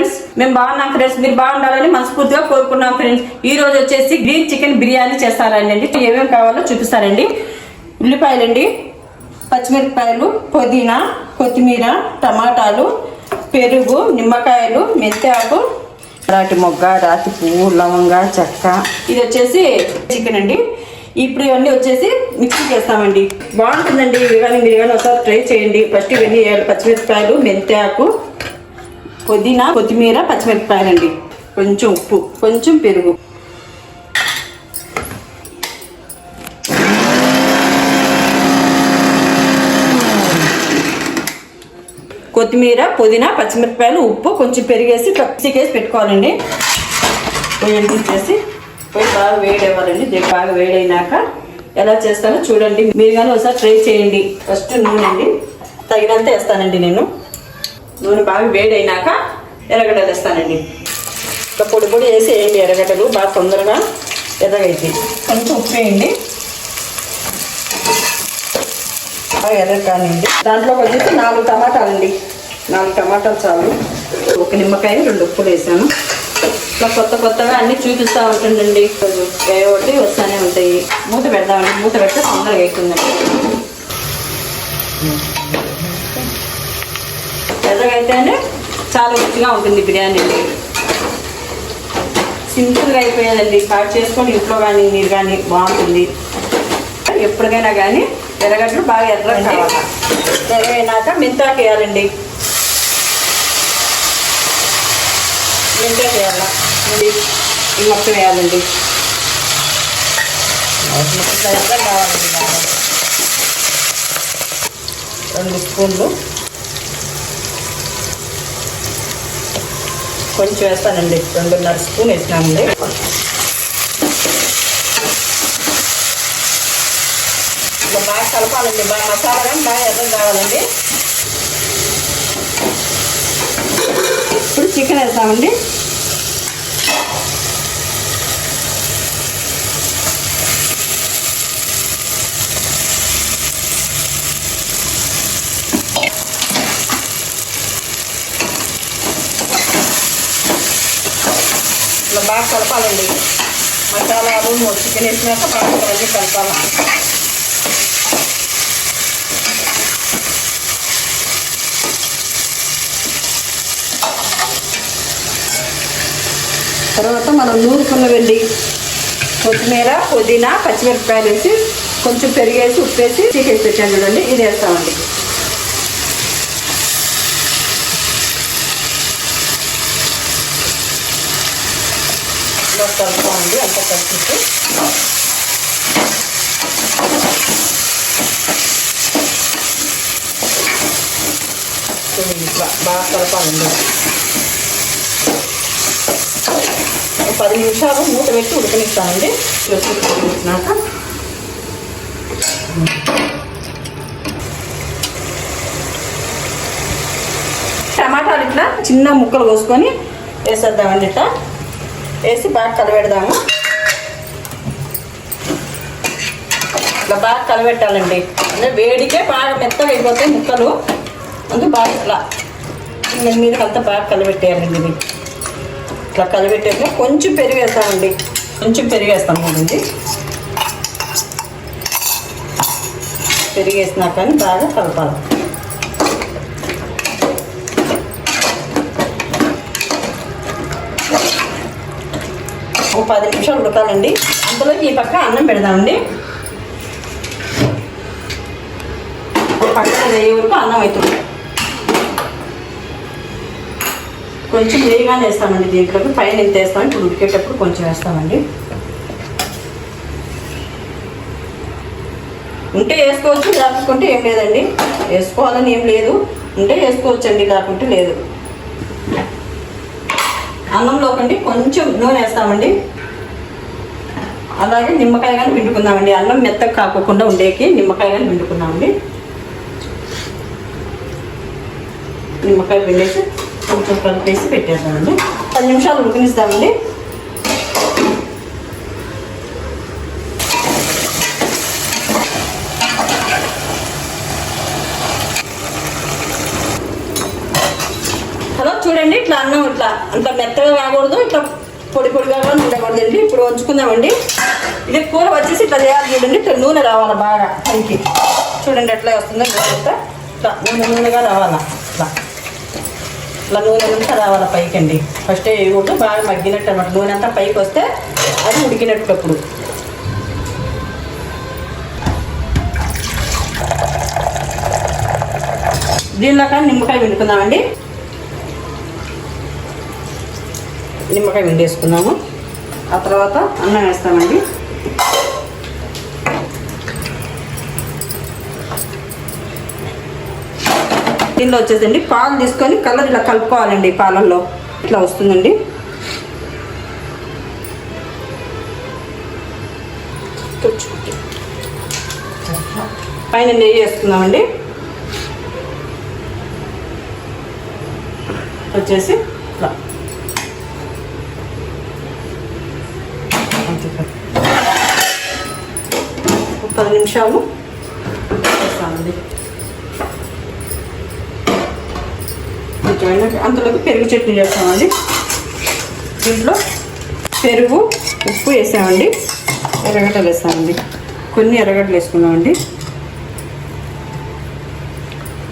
Friends, మేము బాగున్నాం friends. మీరు బాగుండాలని మనస్ఫూర్తిగా కోరుకున్నాం ఫ్రెండ్స్. ఈ రోజు వచ్చేసి గ్రీన్ చికెన్ బిర్యానీ చేస్తారండి. ఏమేమి కావాలో చూపిస్తారండి. ఉల్లిపాయలండి, పచ్చిమిరపకాయలు, పుదీనా, కొత్తిమీర, టమాటాలు, పెరుగు, నిమ్మకాయలు, మెంతి ఆకు, రాతి మొగ్గ, రాతి పువ్వు, లవంగా, చెక్క. ఇది వచ్చేసి చికెన్ అండి. ఇప్పుడు ఇవన్నీ వచ్చేసి మిక్సీ చేస్తామండి. బాగుంటుందండి. ఇవి కానీ మీరు కానీ ఒకసారి ట్రై చేయండి. ఫస్ట్ ఇవన్నీ పచ్చిమిరపకాయలు, మెంతి ఆకు, పుదీనా, కొత్తిమీర, పచ్చిమిరపకాయలు అండి. కొంచెం ఉప్పు, కొంచెం పెరుగు, కొత్తిమీర, పుదీనా, పచ్చిమిరపకాయలు, ఉప్పు, కొంచెం పెరిగేసి మిక్సీకేసి పెట్టుకోవాలండి. పొయ్యి చేసి పొయ్యి బాగా వేడవ్వాలండి. బాగా వేడైనాక ఎలా చేస్తానో చూడండి. మీరు కానీ ఒకసారి ట్రై చేయండి. ఫస్ట్ నూనె అండి, తగినంత వేస్తానండి నేను. నూనె బాగా వేడైనాక ఎర్రగడ్డలు వేస్తానండి. ఇంకా పొడి పొడి వేసి వేయండి. ఎర్రగడ్డలు బాగా తొందరగా ఎర్రగైతే. కొంచెం ఉప్పు వేయండి. బాగా ఎర్ర కానివ్వండి. దాంట్లోకి వచ్చేసి 4 టమాటాలండి. 4 టమాటాలు చాలు. 1 నిమ్మకాయ, 2 ఉప్పులు వేసాను. ఇట్లా కొత్తగా అన్నీ చూపిస్తూ ఉంటుందండి. ఒకటి వస్తూనే ఉంటాయి. మూత పెడదామండి. మూత పెడితే తొందరగా అవుతుందండి. ఎర్రగైతేనే చాలా రుచిగా ఉంటుంది బిర్యానీ. సింపుల్గా అయిపోయేదండి. స్టార్ట్ చేసుకొని ఇంట్లో కానీ మీరు కానీ బాగుంటుంది. ఎప్పటికైనా కానీ ఎర్రగడ్డలు బాగా ఎర్రగా కావాలి. ఎర్రగైనాక మెంతాకు వేయాలండి. మెంతాకు వేయాలా ఈ మొత్తం వేయాలండి. ఎర్రగా కావాలండి. 2 స్పూన్లు కొంచెం వేస్తానండి. 2.5 స్పూన్ వేసినామండి. బాగా కలపాలండి. బాగా మసాలా కానీ బాగా ఎర్రగా కావాలండి. ఇప్పుడు చికెన్ వేస్తామండి. ఇలా బాగా కలపాలండి. మసాలాలు చికెన్ వేసినాక బాగా అన్నీ కలపాలి. తర్వాత మనం నూరుకున్నవండి కొత్తిమీర, పుదీనా, పచ్చిమిరపకాయలు వేసి కొంచెం పెరిగేసి ఉప్పేసి చీకేసి పెట్టాను చూడండి. ఇది వేస్తామండి. కలుపుకోండి. అంతా కలిపి ఇట్లా బాగా కలపాలండి. 10 నిమిషాలు మూత పెట్టి ఉడకనిస్తానండి. ఉడికినాక టమాటాలు ఇట్లా చిన్న ముక్కలు కోసుకొని వేసేద్దామండి. ఇట్లా వేసి బాగా కలబెడదాము. ఇట్లా బాగా కలబెట్టాలండి. అంటే వేడికే బాగా మెత్తగా అయిపోతాయి ముక్కలు. అందుకు బాగా ఇట్లా మీదకంతా బాగా కలబెట్టేయాలండి. ఇది ఇట్లా కలబెట్టాక కొంచెం పెరుగు వేస్తామండి. కొంచెం పెరుగు వేస్తాం కదండి. పెరుగు వేసినా కానీ బాగా కలపాలి. ఒక 10 నిమిషాలు ఉడకాలండి. అంతలోకి ఈ పక్క అన్నం పెడదామండి. పక్కన వేయ వరకు అన్నం అవుతుంది. కొంచెం వేయగానే వేస్తామండి. దీంట్లోకి పైన ఎంత వేస్తామండి. ఇప్పుడు ఉడికేటప్పుడు కొంచెం వేస్తామండి. ఉంటే వేసుకోవచ్చు, లేకుంటే ఏం లేదండి. వేసుకోవాలని ఏం లేదు. ఉంటే వేసుకోవచ్చండి, లేకుంటే లేదు. అన్నంలోకండి కొంచెం నూనె వేస్తామండి. అలాగే నిమ్మకాయ కానీ పిండుకుందామండి. అన్నం మెత్తగా కాకుండా ఉండేకి నిమ్మకాయ కానీ పిండుకుందామండి. నిమ్మకాయ పిండేసి కొంచెం కలిపేసి పెట్టేద్దామండి. 10 నిమిషాలు ఉడికినిస్తామండి. హలో చూడండి, ఇట్లా అన్నం ఇట్లా అంత మెత్తగా కాకూడదు, ఇట్లా పొడి పొడిగా కూడా ఉండకూడదండి. ఇప్పుడు వంచుకుందామండి. ఇది కూర వచ్చేసి ఇట్లా చేయాలి చూడండి. ఇట్లా నూనె రావాలి బాగా పైకి. చూడండి ఎట్లా వస్తుందో ఇట్లా ఇట్లా నూనెగా రావాలా. ఇట్లా నూనె అంతా రావాలా పైకి అండి. ఫస్ట్ వేయకూడదు, బాగా మగ్గినట్టు అన్నమాట. నూనె అంతా పైకి వస్తే అది ఉడికినట్టు. అప్పుడు దీనిలో నిమ్మకాయ పిండుకుందామండి. నిమ్మకాయ పిండేసుకున్నాము. ఆ తర్వాత అన్నం వేస్తామండి. దీనిలో వచ్చేసండి పాలు తీసుకొని కలర్ ఇలా కలుపుకోవాలండి. పాలల్లో ఇట్లా వస్తుందండి. పైన నెయ్యి వేసుకుందామండి. వచ్చేసి ఇట్లా ఒక 10 నిమిషాలు వేస్తామండి. అంతలోకి పెరుగు చట్నీ చేస్తామండి. దీంట్లో పెరుగు, ఉప్పు వేసామండి. ఎర్రగడ్డలు వేస్తామండి. కొన్ని ఎర్రగడ్డలు వేసుకున్నామండి.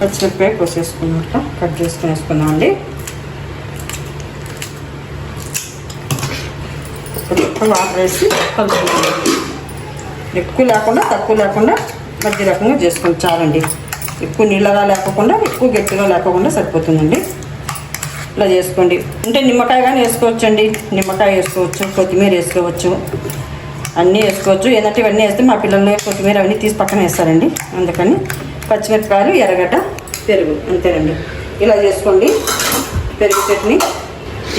పచ్చిమిరపకాయ కోసేసుకున్నట్టు కట్ చేసుకుని వేసుకున్నామండి. వాటర్ వేసి కలుపుకుంటామండి. ఎక్కువ లేకుండా తక్కువ లేకుండా మధ్య రకంగా చేసుకుని చాలండి. ఎక్కువ నీళ్ళగా లేకుండా ఎక్కువ గట్టిగా లేకుండా సరిపోతుందండి. ఇట్లా చేసుకోండి. అంటే నిమ్మకాయ కానీ వేసుకోవచ్చండి. నిమ్మకాయ వేసుకోవచ్చు, కొత్తిమీర వేసుకోవచ్చు, అన్నీ వేసుకోవచ్చు. ఏంటంటే ఇవన్నీ వేస్తే మా పిల్లలు కొత్తిమీర అవన్నీ తీసి పక్కన వేస్తారండి. అందుకని పచ్చిమిరపకాయలు, ఎర్రగడ్డ, పెరుగు అంతేనండి. ఇలా చేసుకోండి పెరుగు చట్నీ.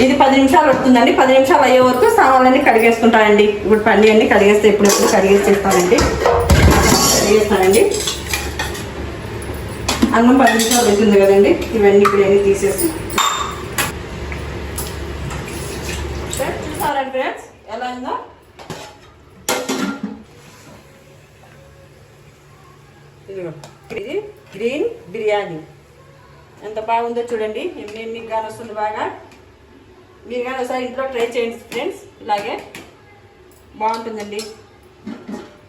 ఇది 10 నిమిషాలు పడుతుందండి. 10 నిమిషాలు అయ్యే వరకు సామాన్లన్నీ కడిగేసుకుంటానండి. ఇప్పుడు పండి అన్నీ కడిగేస్తే ఎప్పుడు కడిగేస్తానండి. అన్నం 10 నిమిషాలు అవుతుంది కదండి. ఇవన్నీ ఇప్పుడు అన్నీ తీసేసి చూసారండి ఫ్రెండ్స్ ఎలా ఉందో. ఇది గ్రీన్ బిర్యానీ ఎంత బాగుందో చూడండి. మీకు కానీ వస్తుంది బాగా. మీరు కానీ ఒకసారి ఇంట్లో ట్రై చేయండి ఫ్రెండ్స్. ఇలాగే బాగుంటుందండి.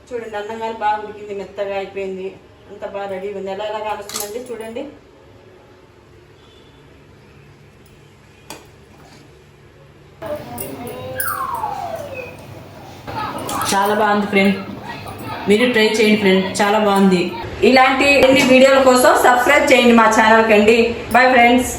చూడండి అన్నం కానీ బాగా ఉడికింది, మెత్తగా అయిపోయింది, అంత బాగా రెడీగా ఉంది. ఎలా కానుస్తుందండి చూడండి. చాలా బాగుంది ఫ్రెండ్, మీరు ట్రై చేయండి ఫ్రెండ్, చాలా బాగుంది. ఇలాంటి వీడియోల కోసం సబ్స్క్రైబ్ చేయండి మా ఛానల్కి అండి. Bye friends.